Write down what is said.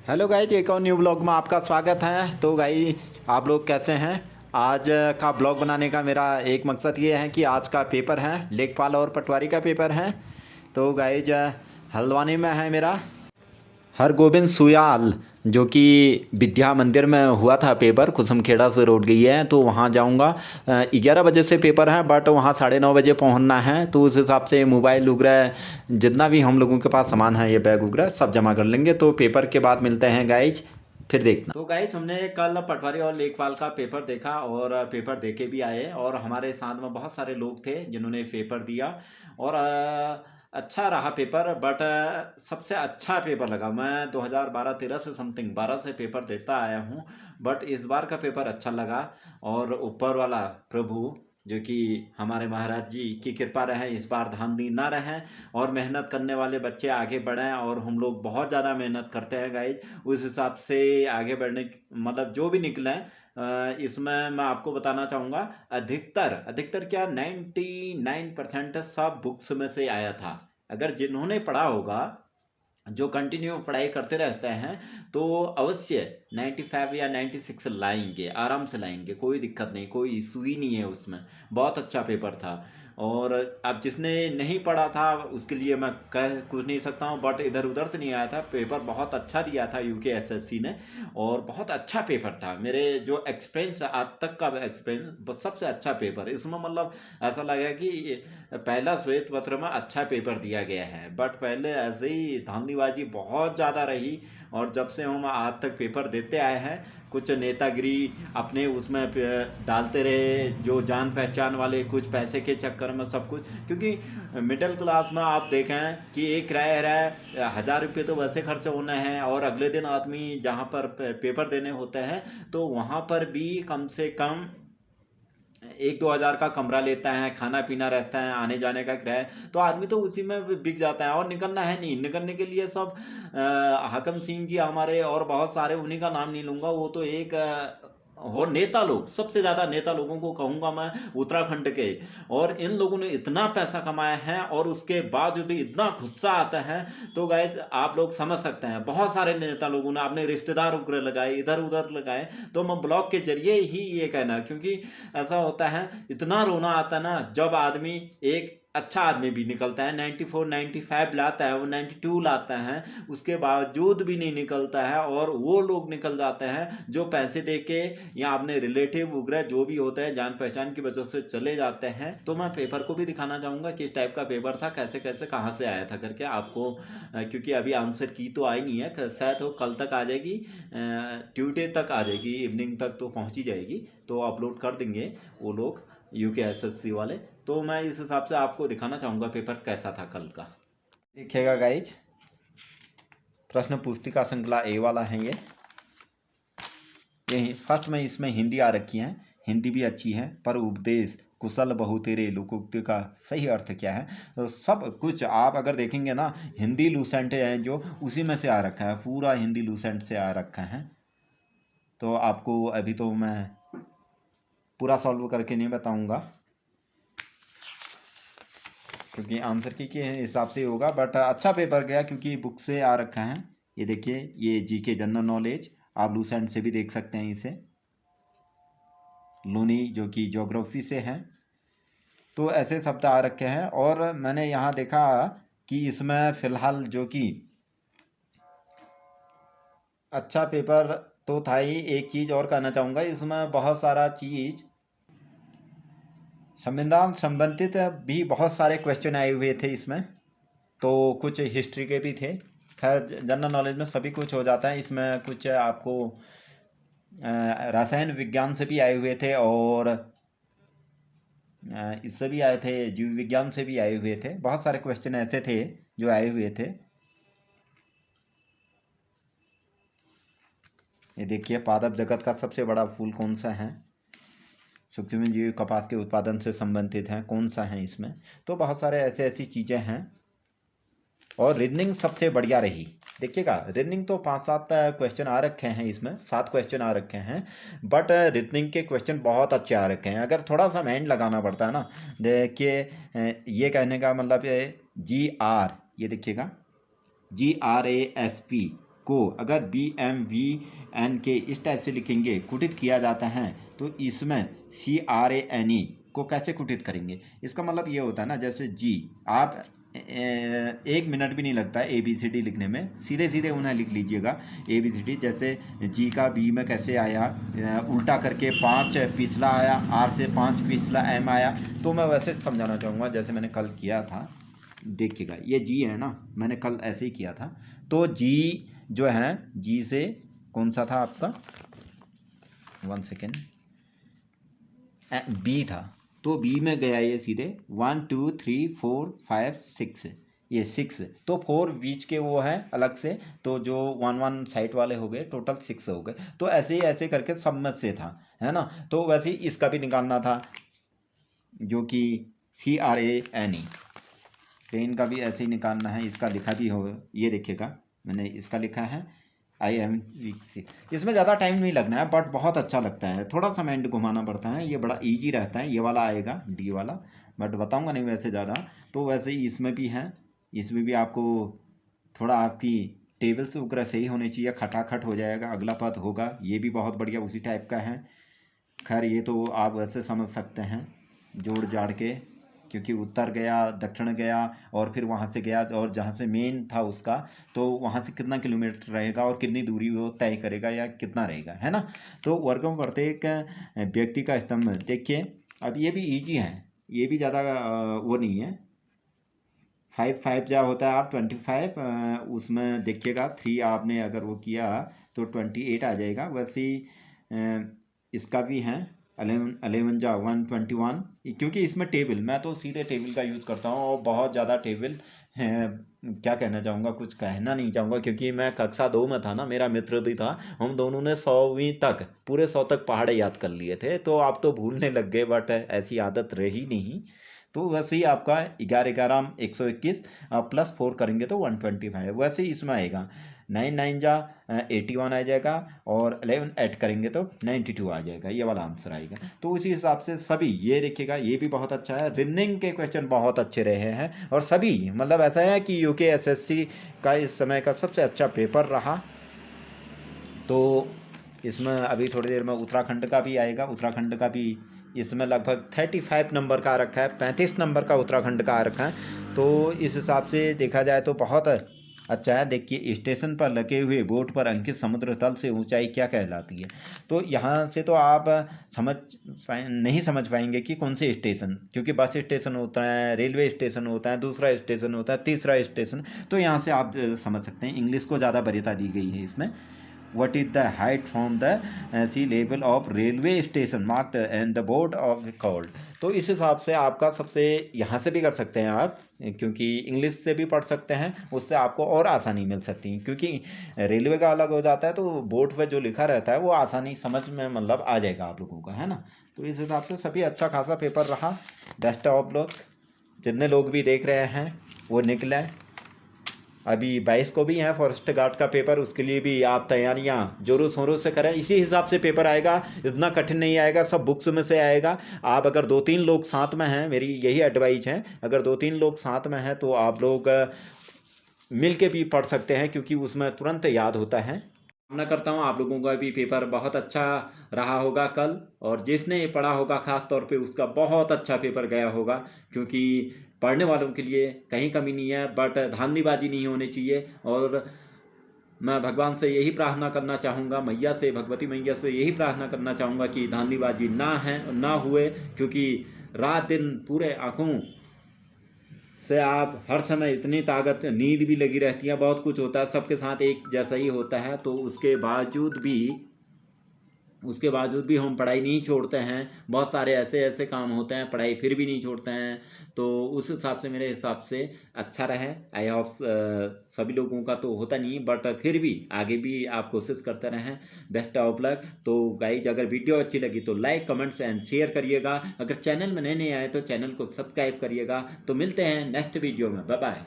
Hello guys, एक और new blog में आपका स्वागत है। तो गाइज, आप लोग कैसे हैं? आज का ब्लॉग बनाने का मेरा एक मकसद ये है कि आज का पेपर है, लेखपाल और पटवारी का पेपर है। तो गाइज, हल्द्वानी में है मेरा हरगोविंद सुयाल, जो कि विद्या मंदिर में हुआ था पेपर। कुसुमखेड़ा से रोड गई है तो वहाँ जाऊँगा। 11 बजे से पेपर है, बट वहाँ 9:30 बजे पहुँचना है। तो उस हिसाब से मोबाइल वगैरह जितना भी हम लोगों के पास सामान है, ये बैग वगैरह सब जमा कर लेंगे। तो पेपर के बाद मिलते हैं गाइज, फिर देखना। तो गाइज, हमने कल पटवारी और लेखपाल का पेपर देखा और पेपर देके भी आए। और हमारे साथ में बहुत सारे लोग थे जिन्होंने पेपर दिया और अच्छा रहा पेपर। बट सबसे अच्छा पेपर लगा, मैं 2012-13 से समथिंग 12 से पेपर देता आया हूँ, बट इस बार का पेपर अच्छा लगा। और ऊपर वाला प्रभु, जो कि हमारे महाराज जी की कृपा रहे, इस बार धांधली ना रहे और मेहनत करने वाले बच्चे आगे बढ़ें। और हम लोग बहुत ज़्यादा मेहनत करते हैं गाइज, उस हिसाब से आगे बढ़ने मतलब जो भी निकले। इसमें मैं आपको बताना चाहूँगा, अधिकतर अधिकतर क्या 99% सब बुक्स में से आया था। अगर जिन्होंने पढ़ा होगा, जो कंटिन्यू पढ़ाई करते रहते हैं, तो अवश्य 95 या 96 लाएंगे, आराम से लाएंगे। कोई दिक्कत नहीं, कोई इशू ही नहीं है उसमें। बहुत अच्छा पेपर था। और अब जिसने नहीं पढ़ा था उसके लिए मैं कह कुछ नहीं सकता हूँ, बट इधर उधर से नहीं आया था। पेपर बहुत अच्छा दिया था यूकेएसएससी ने, और बहुत अच्छा पेपर था। मेरे जो एक्सपीरियंस आज तक का एक्सपीरियंस, सबसे अच्छा पेपर इसमें, मतलब ऐसा लगा कि पहला श्वेत पत्र में अच्छा पेपर दिया गया है। बट पहले ऐसे ही धांधलीबाजी बहुत ज़्यादा रही। और जब से हम आज तक पेपर देते आए हैं, कुछ नेतागिरी अपने उसमें डालते रहे, जो जान पहचान वाले, कुछ पैसे के चक्कर में सब कुछ। क्योंकि मिडिल क्लास में आप देखें कि एक किराया रहा 1000 रुपये तो वैसे खर्च होने हैं, और अगले दिन आदमी जहाँ पर पेपर देने होते हैं तो वहाँ पर भी कम से कम 1-2 हज़ार का कमरा लेता है, खाना पीना रहता है, आने जाने का किराया। तो आदमी तो उसी में बिक जाता है, और निकलना है नहीं। निकलने के लिए सब हाकम सिंह जी हमारे और बहुत सारे, उन्हीं का नाम नहीं लूंगा, वो तो एक और नेता लोग, सबसे ज्यादा नेता लोगों को कहूंगा मैं, उत्तराखंड के। और इन लोगों ने इतना पैसा कमाया है और उसके बाद भी इतना गुस्सा आता है। तो गाइस, आप लोग समझ सकते हैं, बहुत सारे नेता लोगों ने अपने रिश्तेदार उग्र लगाए, इधर उधर लगाए। तो मैं ब्लॉग के जरिए ही ये कहना, क्योंकि ऐसा होता है, इतना रोना आता है ना जब आदमी, एक अच्छा आदमी भी निकलता है, 94 95 लाता है, वो 92 लाता है, उसके बावजूद भी नहीं निकलता है। और वो लोग निकल जाते हैं जो पैसे दे के या अपने रिलेटिव वगैरह जो भी होते हैं, जान पहचान की वजह से चले जाते हैं। तो मैं पेपर को भी दिखाना चाहूंगा किस टाइप का पेपर था, कैसे कैसे कहाँ से आया था करके आपको। क्योंकि अभी आंसर की तो आई नहीं है, शायद वो कल तक आ जाएगी, ट्यूसडे तक आ जाएगी, इवनिंग तक तो पहुंच ही जाएगी। तो अपलोड कर देंगे वो लोग, यूकेएसएससी वाले। तो मैं इस हिसाब से आपको दिखाना चाहूँगा पेपर कैसा था कल का। देखिएगा गाइज, प्रश्न पुस्तिका श्रृंखला ए वाला है ये फर्स्ट में इसमें हिंदी आ रखी है, हिंदी भी अच्छी है। पर उपदेश कुशल बहु तेरे लोकोक्ति का सही अर्थ क्या है? तो सब कुछ आप अगर देखेंगे ना, हिंदी लूसेंट है जो, उसी में से आ रखा है, पूरा हिंदी लूसेंट से आ रखा है। तो आपको अभी तो मैं पूरा सॉल्व करके नहीं बताऊंगा, क्योंकि आंसर की के हिसाब से होगा। बट अच्छा पेपर गया क्योंकि बुक से आ रखा है। ये देखिए, ये जीके जनरल नॉलेज, आप लूसेंट से भी देख सकते हैं इसे, लूनी जो कि ज्योग्राफी से है। तो ऐसे शब्द आ रखे हैं। और मैंने यहाँ देखा कि इसमें फिलहाल जो कि अच्छा पेपर तो था ही, एक चीज़ और कहना चाहूँगा, इसमें बहुत सारा चीज़ संविधान संबंधित भी बहुत सारे क्वेश्चन आए हुए थे इसमें। तो कुछ हिस्ट्री के भी थे। खैर, जनरल नॉलेज में सभी कुछ हो जाता है, इसमें कुछ आपको रसायन विज्ञान से भी आए हुए थे, और इससे भी आए थे, जीव विज्ञान से भी आए हुए थे। बहुत सारे क्वेश्चन ऐसे थे जो आए हुए थे। ये देखिए, पादप जगत का सबसे बड़ा फूल कौन सा है? सूक्ष्म जीव कपास के उत्पादन से संबंधित हैं, कौन सा है इसमें? तो बहुत सारे ऐसे ऐसी चीज़ें हैं। और रीजनिंग सबसे बढ़िया रही। देखिएगा, रीजनिंग तो 5-7 क्वेश्चन आ रखे हैं, इसमें 7 क्वेश्चन आ रखे हैं। बट रीजनिंग के क्वेश्चन बहुत अच्छे आ रखे हैं। अगर थोड़ा सा माइंड लगाना पड़ता है ना, देखिए, ये कहने का मतलब, ये GR, ये देखिएगा, GRASP, को अगर BMVN के इस टाइप से लिखेंगे, कुटित किया जाता है, तो इसमें CRANE को कैसे कुटित करेंगे? इसका मतलब ये होता है ना, जैसे जी, आप 1 मिनट भी नहीं लगता है ABCD लिखने में, सीधे सीधे उन्हें लिख लीजिएगा ABCD। जैसे जी का B में कैसे आया, उल्टा करके 5 पिछला आया, R से 5 पिछला M आया। तो मैं वैसे समझाना चाहूँगा जैसे मैंने कल किया था, देखिएगा ये जी है ना, मैंने कल ऐसे ही किया था। तो जी जो है, जी से कौन सा था आपका, 1 सेकेंड, बी था, तो बी में गया ये सीधे 1 2 3 4 5 6, ये 6, तो 4 बीच के वो है अलग से, तो जो 1 साइड वाले हो गए, टोटल 6 हो गए। तो ऐसे ही ऐसे करके सब में से था, है ना। तो वैसे ही इसका भी निकालना था, जो कि CRANE, ट्रेन का भी ऐसे ही निकालना है। इसका लिखा भी हो, ये देखिएगा मैंने इसका लिखा है IMVC। इसमें ज़्यादा टाइम नहीं लगना है, बट बहुत अच्छा लगता है, थोड़ा सा माइंड घुमाना पड़ता है, ये बड़ा इजी रहता है। ये वाला आएगा D वाला, बट बताऊंगा नहीं वैसे ज़्यादा। तो वैसे ही इसमें भी है, इसमें भी आपको थोड़ा आपकी टेबल्स वगैरह सही होनी चाहिए, खटाखट हो जाएगा, अगला पद होगा। ये भी बहुत बढ़िया उसी टाइप का है। खैर ये तो आप वैसे समझ सकते हैं जोड़ जाड़ के, क्योंकि उत्तर गया, दक्षिण गया, और फिर वहाँ से गया, और जहाँ से मेन था उसका, तो वहाँ से कितना किलोमीटर रहेगा और कितनी दूरी वो तय करेगा या कितना रहेगा, है ना। तो वर्ग में प्रत्येक व्यक्ति का स्तंभ देखिए। अब ये भी इजी है, ये भी ज़्यादा वो नहीं है। 5 5 जा होता है आप 25, उसमें देखिएगा 3 आपने अगर वो किया तो 28 आ जाएगा। वैसे ही इसका भी है 11 जा 121, क्योंकि इसमें टेबल, मैं तो सीधे टेबल का यूज़ करता हूँ, और बहुत ज़्यादा टेबल क्या कहना चाहूँगा, कुछ कहना नहीं चाहूँगा, क्योंकि मैं कक्षा 2 में था ना, मेरा मित्र भी था, हम दोनों ने 100वीं तक, पूरे 100 तक पहाड़े याद कर लिए थे। तो आप तो भूलने लग गए, बट ऐसी आदत रही नहीं। तो वैसे ही आपका 11 121 प्लस 4 करेंगे तो 125, वैसे ही इसमें आएगा। 9 9 जा 81 आ जाएगा, और 11 ऐड करेंगे तो 92 आ जाएगा, ये वाला आंसर आएगा। तो उसी हिसाब से सभी, ये देखिएगा ये भी बहुत अच्छा है, रीजनिंग के क्वेश्चन बहुत अच्छे रहे हैं, और सभी मतलब ऐसा है कि UKSSC का इस समय का सबसे अच्छा पेपर रहा। तो इसमें अभी थोड़ी देर में उत्तराखंड का भी आएगा, उत्तराखंड का भी इसमें लगभग 35 नंबर का रखा है, 35 नंबर का उत्तराखंड का आ रखा है। तो इस हिसाब से देखा जाए तो बहुत अच्छा है। देखिए, स्टेशन पर लगे हुए बोर्ड पर अंकित समुद्र तल से ऊंचाई क्या कहलाती है। तो यहाँ से तो आप नहीं समझ पाएंगे कि कौन से स्टेशन, क्योंकि बस स्टेशन होता है, रेलवे स्टेशन होता है, दूसरा स्टेशन होता है, तीसरा स्टेशन, तो यहाँ से आप समझ सकते हैं। इंग्लिश को ज़्यादा वरीयता दी गई है इसमें। What is the height from the sea level of railway station marked and the board of record। तो इस हिसाब से आपका सबसे, यहाँ से भी कर सकते हैं आप, क्योंकि इंग्लिश से भी पढ़ सकते हैं, उससे आपको और आसानी मिल सकती है, क्योंकि रेलवे का अलग हो जाता है, तो बोर्ड पे जो लिखा रहता है वो आसानी समझ में मतलब आ जाएगा आप लोगों का, है ना। तो इस हिसाब से सभी अच्छा खासा पेपर रहा। बेस्ट ऑफ लक, जितने लोग भी देख रहे हैं वो निकले। अभी 22 को भी है फॉरेस्ट गार्ड का पेपर, उसके लिए भी आप तैयारियां जोरों शोरों से करें। इसी हिसाब से पेपर आएगा, इतना कठिन नहीं आएगा, सब बुक्स में से आएगा। आप अगर 2-3 लोग साथ में हैं, मेरी यही एडवाइस है, अगर 2-3 लोग साथ में हैं तो आप लोग मिल के भी पढ़ सकते हैं, क्योंकि उसमें तुरंत याद होता है। कामना करता हूँ आप लोगों का भी पेपर बहुत अच्छा रहा होगा कल, और जिसने ये पढ़ा होगा खास तौर पे उसका बहुत अच्छा पेपर गया होगा, क्योंकि पढ़ने वालों के लिए कहीं कमी नहीं है, बट धांधलीबाजी नहीं होनी चाहिए। और मैं भगवान से यही प्रार्थना करना चाहूँगा, मैया से, भगवती मैया से यही प्रार्थना करना चाहूँगा कि धांधलीबाजी ना हुए, क्योंकि रात दिन पूरे आँखों से आप हर समय इतनी ताकत, नींद भी लगी रहती है, बहुत कुछ होता है, सबके साथ एक जैसा ही होता है, तो उसके बावजूद भी हम पढ़ाई नहीं छोड़ते हैं। बहुत सारे ऐसे काम होते हैं, पढ़ाई फिर भी नहीं छोड़ते हैं। तो उस हिसाब से, मेरे हिसाब से अच्छा रहे। आई होप सभी लोगों का तो होता नहीं, बट फिर भी आगे भी आप कोशिश करते रहें। Best of luck. तो गाइज, अगर वीडियो अच्छी लगी तो लाइक, कमेंट्स एंड शेयर करिएगा। अगर चैनल में नए आए तो चैनल को सब्सक्राइब करिएगा। तो मिलते हैं नेक्स्ट वीडियो में, बाय बाय।